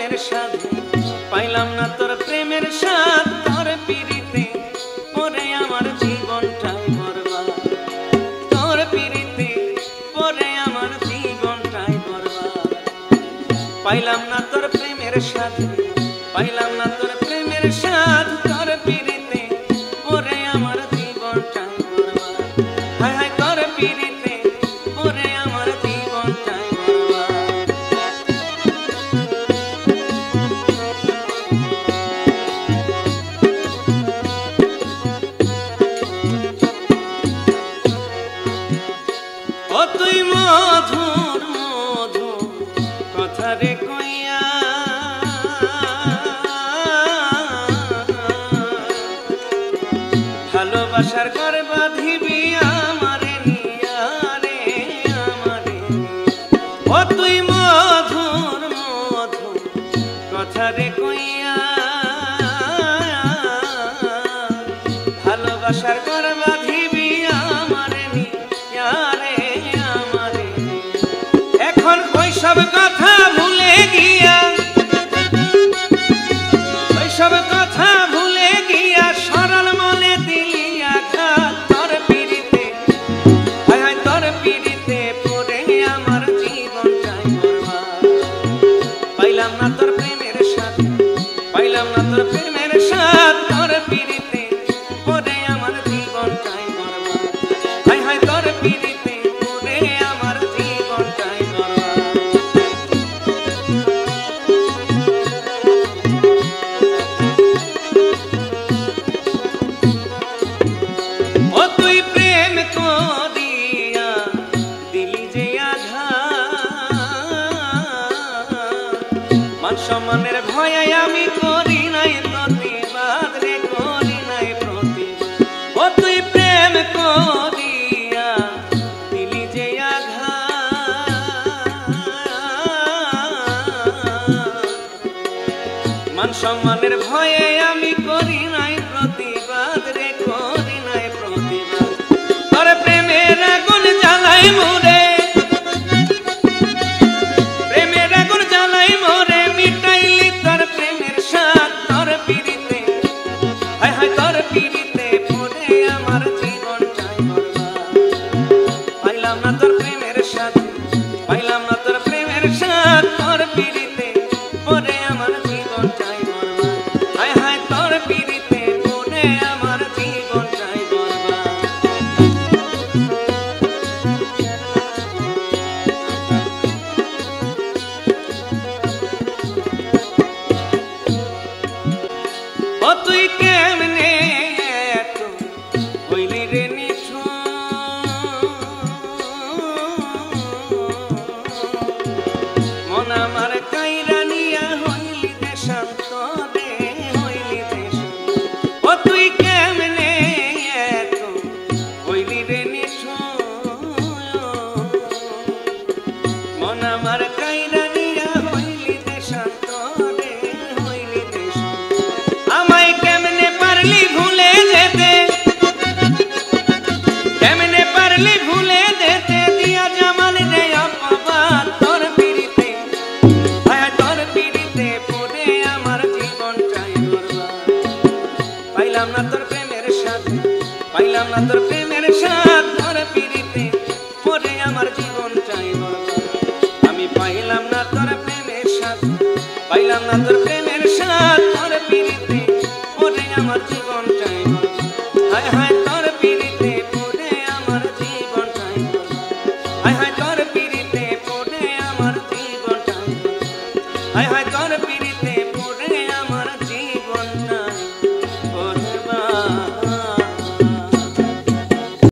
প্রেমের স্বাদ পাইলাম না তোর প্রেমের স্বাদ তোর পিরিতে পরে আমার জীবনটাই বরবাদ তোর পিরিতে পরে আমার জীবনটাই বরবাদ পাইলাম না তোর প্রেমের স্বাদ পাইলাম না তোর প্রেমের স্বাদ তোর পিরিতে পরে আমার জীবনটাই বরবাদ হায় হায় তোর পিরিতে পরে আমার জীবনটাই তুই মধুর মধুর কথা রে কইয়া ভালোবাসার ঘর বাঁধিবি আমারে নিয়া রে আমারে ও তুই মধুর মধুর কথা রে কইয়া ভালোবাসার ঘর বাঁধিবি আমারে নিয়া রে এখন ওই সব কথা ভুলে গিয়া ওই সব কথা ভুলে গিয়া সরল মনে দিলি আঘাত তোর পিরিতে হায় হায় তোর পিরিতে পড়ে আমার জীবনটাই বরবাদ পাইলাম না তোর প্রেমের স্বাদ পাইলাম না তোর প্রেমের স্বাদ তোর পিরিতে পড়ে আমার জীবনটাই বরবাদ হায় হায় তোর পিরিতে পড়ে আমার জীবনটাই সম্মানের ভয়ে আমি করি নাই প্রতিবাদ রে করি নাই প্রতিবাদ ও তুই প্রেম করিয়া দিলি যে আঘাত মান সম্মানের ভয়ে আমি করি নাই প্রতিবাদ রে করি নাই প্রতিবাদ তোর প্রেমের আগুন জ্বালাই মোরে পাইলাম না তোর প্রেমের স্বাদ তোর পিরিতে পরে আমার জীবনটাই বরবাদ হায় হায় তোর পিরিতে পরে আমার জীবনটাই বরবাদ ও তুই কেমনে হইলি রে আমার কাইরা নিয়া হইলি দেশান্তরে হইলি দেশান্তরে ও তুই কেমনে এত হইলি রে মন আমার কাইরা নিয়া হইলি দেশান্তরে হইলি দেশান্তরে আমায় কেমনে পারলি ভুলে যেতে কেমনে পারলি ভুলে যেতে দিয়া জামাল রে অপবাদ তোর পাইলাম না তোর প্রেমের স্বাদ পাইলাম না তোর প্রেমের স্বাদ তোর পিরিতে পরে আমার জীবনটাই বরবাদ আমি পাইলাম না তোর প্রেমের স্বাদ পাইলাম না তোর প্রেমের স্বাদ তোর পিরিতে পরে আমার জীবনটাই বরবাদ হায় হায় তোর পিরিতে পরে আমার জীবনটাই বরবাদ হায় হায় তোর পিরিতে পরে আমার জীবনটাই বরবাদ হায় হায় তোর